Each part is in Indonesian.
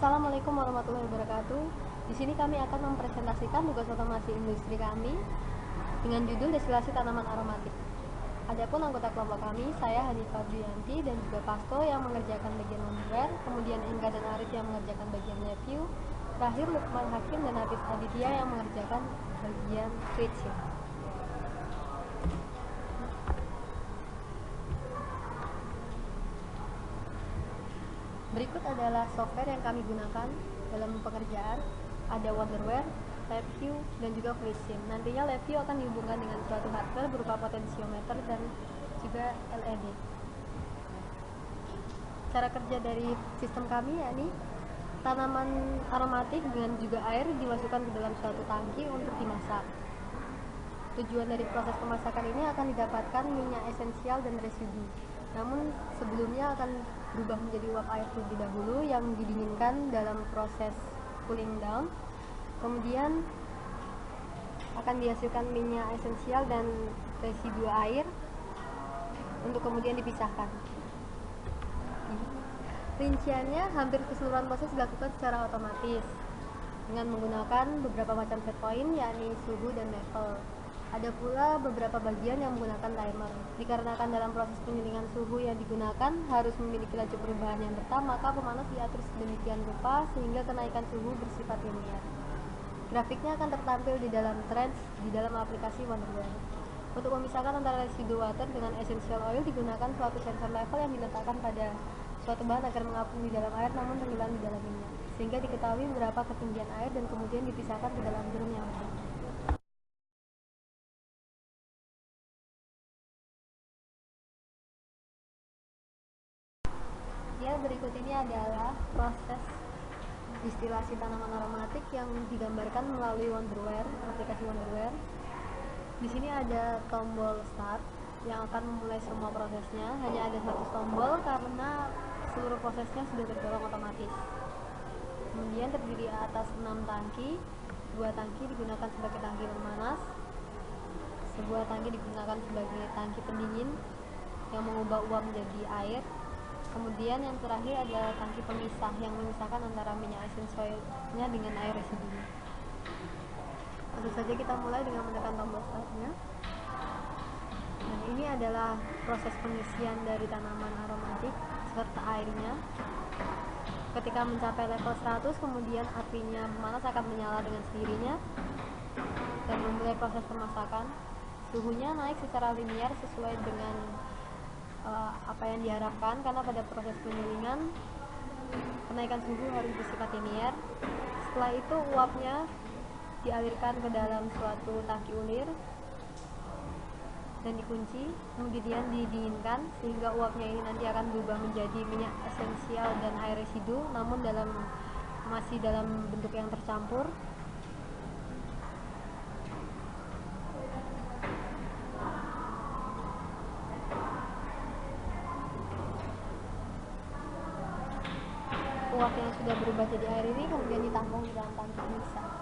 Assalamualaikum warahmatullahi wabarakatuh. Di sini kami akan mempresentasikan tugas otomasi industri kami dengan judul destilasi tanaman aromatik. Adapun anggota kelompok kami, saya Hanifah Duyanti dan juga Pasto yang mengerjakan bagian wonderware, kemudian Engga dan Arif yang mengerjakan bagian review, terakhir Lukman Hakim dan Hafiz Aditya yang mengerjakan bagian switching. Berikut adalah software yang kami gunakan dalam pekerjaan. Ada wonderware, LabVIEW, dan juga FreeSim. Nantinya LabVIEW akan dihubungkan dengan suatu hardware berupa potensiometer dan juga LED. Cara kerja dari sistem kami yakni tanaman aromatik dengan juga air dimasukkan ke dalam suatu tangki untuk dimasak. Tujuan dari proses pemasakan ini akan didapatkan minyak esensial dan residu. Namun sebelumnya akan berubah menjadi uap air terlebih dahulu yang didinginkan dalam proses cooling down. Kemudian akan dihasilkan minyak esensial dan residu air untuk kemudian dipisahkan. Rinciannya hampir keseluruhan proses dilakukan secara otomatis dengan menggunakan beberapa macam set point yakni suhu dan level. Ada pula beberapa bagian yang menggunakan timer. Dikarenakan dalam proses penyulingan suhu yang digunakan harus memiliki laju perubahan yang tetap, maka pemanas diatur sedemikian rupa sehingga kenaikan suhu bersifat linear. Grafiknya akan tertampil di dalam trends di dalam aplikasi wonderware. Untuk memisahkan antara residu water dengan essential oil digunakan suatu sensor level yang diletakkan pada suatu bahan agar mengapung di dalam air namun tenggelam di dalam minyak, sehingga diketahui berapa ketinggian air dan kemudian dipisahkan ke dalam drum yang berbeda. Berikut ini adalah proses distilasi tanaman aromatik yang digambarkan melalui wonderware, aplikasi wonderware. Di sini ada tombol start yang akan memulai semua prosesnya. Hanya ada satu tombol karena seluruh prosesnya sudah tergolong otomatis. Kemudian terdiri atas 6 tangki. 2 tangki digunakan sebagai tangki pemanas, sebuah tangki digunakan sebagai tangki pendingin yang mengubah uap menjadi air. Kemudian yang terakhir adalah tangki pemisah yang memisahkan antara minyak esensialnya dengan air residunya. Langsung saja kita mulai dengan menekan tombol startnya. Dan ini adalah proses pengisian dari tanaman aromatik serta airnya. Ketika mencapai level 100, kemudian apinya pemanas akan menyala dengan sendirinya dan memulai proses pemasakan. Suhunya naik secara linear sesuai dengan apa yang diharapkan, karena pada proses penyulingan kenaikan suhu harus bersifat linear. Setelah itu uapnya dialirkan ke dalam suatu tangki ulir dan dikunci, kemudian didinginkan sehingga uapnya ini nanti akan berubah menjadi minyak esensial dan air residu, namun masih dalam bentuk yang tercampur. Uap yang sudah berubah jadi air ini kemudian ditampung di dalam tangki pemisah.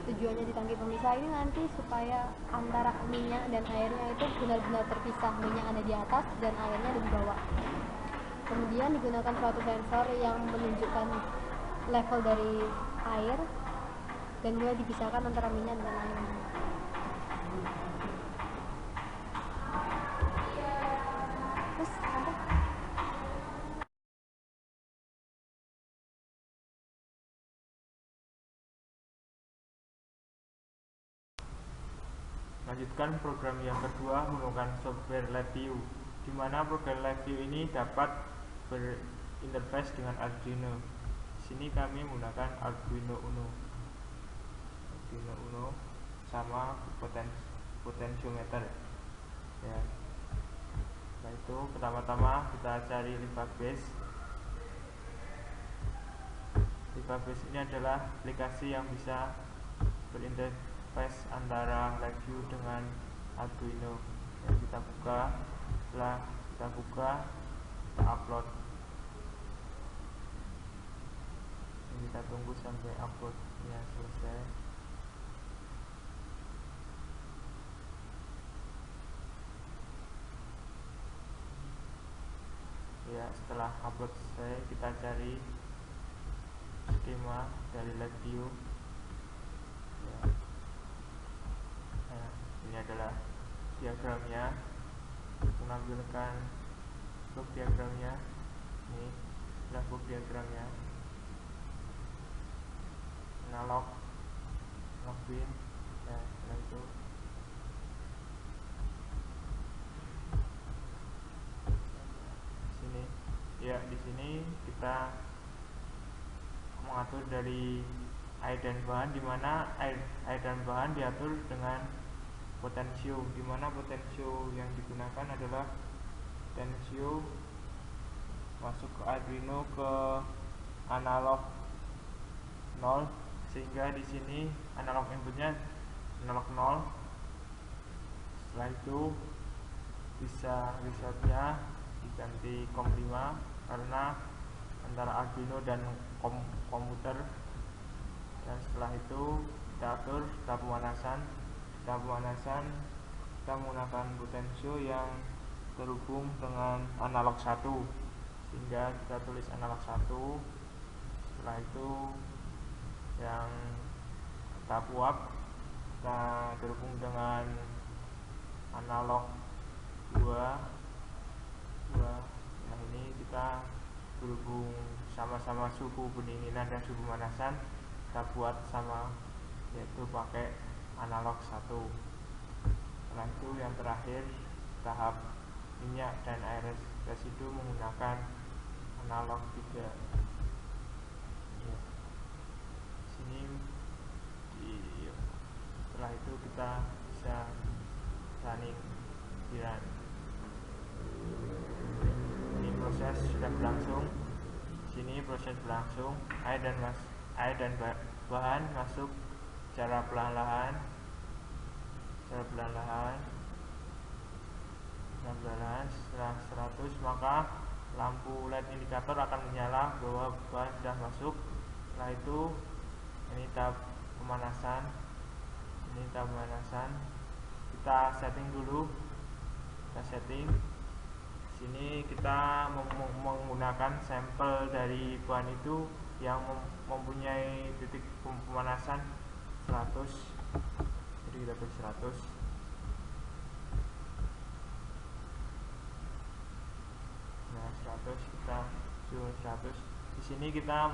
Tujuannya di tangki pemisah ini nanti supaya antara minyak dan airnya itu benar-benar terpisah, minyak ada di atas dan airnya ada di bawah. Kemudian digunakan suatu sensor yang menunjukkan level dari air dan mulai dipisahkan antara minyak dengan air. Lanjutkan program yang kedua menggunakan software LabVIEW, di mana program LabVIEW ini dapat berinterface dengan Arduino. Di sini kami menggunakan Arduino Uno sama potensiometer. Ya. Setelah itu pertama-tama kita cari Libabase. Libabase ini adalah aplikasi yang bisa berinterface antara LabVIEW dengan Arduino. Yang kita buka, setelah kita buka, kita upload. Dan kita tunggu sampai uploadnya selesai. Ya, setelah upload selesai, kita cari skema dari live view ya. Nah, ini adalah diagramnya, menampilkan blok diagramnya. Ini adalah blok diagramnya, analog pin ya. Setelah itu sini ya, di sini kita mengatur dari air dan bahan, di mana air dan bahan diatur dengan potensio, di mana potensio yang digunakan adalah potensio masuk ke Arduino ke analog 0, sehingga di sini analog inputnya analog 0. Setelah itu bisa resetnya diganti COM 5 karena antara Arduino dan komputer. Dan setelah itu kita atur tahap pemanasan. Kita menggunakan potensio yang terhubung dengan analog 1, sehingga kita tulis analog 1. Setelah itu yang tahap uap kita terhubung dengan analog 2. Nah, ini kita berhubung sama-sama suhu pendinginan dan suhu pemanasan, kita buat sama, yaitu pakai analog 1. Setelah itu yang terakhir tahap minyak dan air residu menggunakan analog 3 ya. Sini setelah itu kita bisa running run. Ini proses sudah berlangsung. Sini proses berlangsung, air dan bahan masuk secara perlahan-lahan setelah 100 maka lampu LED indikator akan menyala bahwa bahan sudah masuk. Setelah itu ini tahap pemanasan, kita setting dulu. Sini kita menggunakan sampel dari bahan itu yang mempunyai titik pemanasan 100, jadi kita pilih 100. Nah, 100 kita suhu 100. Di sini kita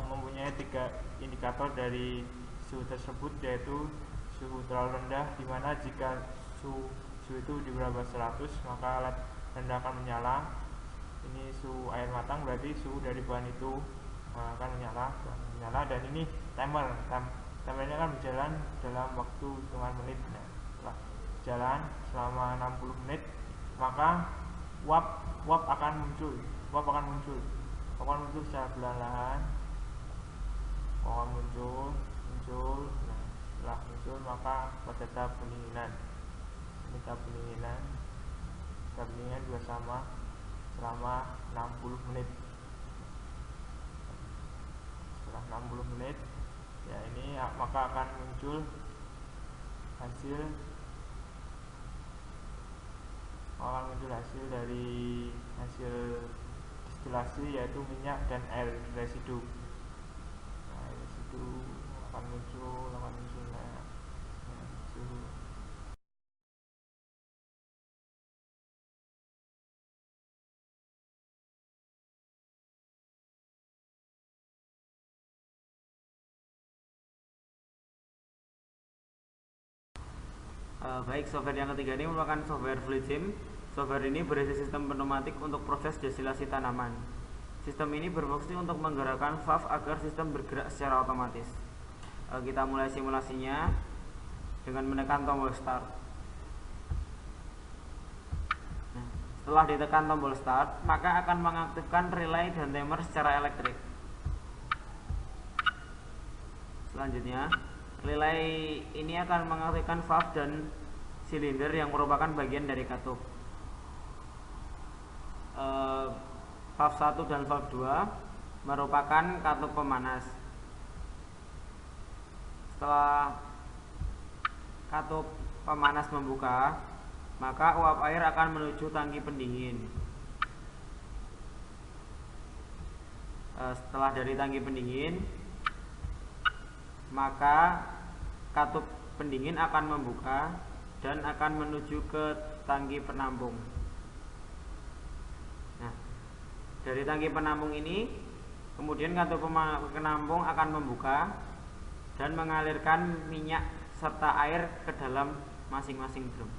mempunyai 3 indikator dari suhu tersebut, yaitu suhu terlalu rendah, dimana jika suhu itu di bawah 100 maka LED rendah akan menyala. Ini suhu air matang, berarti suhu dari bahan itu akan menyala. Dan ini timernya kan berjalan dalam waktu hitungan menit. Nah, setelah jalan selama 60 menit maka uap akan muncul secara perlahan-lahan. Muncul. Nah, setelah muncul maka pada tahap pendinginan. Ini tahap pendinginan juga sama selama 60 menit. Setelah 60 menit ya, ini maka akan muncul hasil dari hasil distilasi, yaitu minyak dan air residu. Nah, air residu akan muncul suhu. Baik, software yang ketiga ini merupakan software FluidSim. Software ini berisi sistem pneumatik untuk proses destilasi tanaman. Sistem ini berfungsi untuk menggerakkan valve agar sistem bergerak secara otomatis. Kita mulai simulasinya dengan menekan tombol start. Setelah ditekan tombol start, maka akan mengaktifkan relay dan timer secara elektrik. Selanjutnya, relay ini akan mengaktifkan valve dan silinder yang merupakan bagian dari katup. Valve 1 dan valve 2 merupakan katup pemanas. Setelah katup pemanas membuka, maka uap air akan menuju tangki pendingin. Setelah dari tangki pendingin, maka katup pendingin akan membuka dan akan menuju ke tangki penampung. Nah, dari tangki penampung ini kemudian katup penampung akan membuka dan mengalirkan minyak serta air ke dalam masing-masing drum.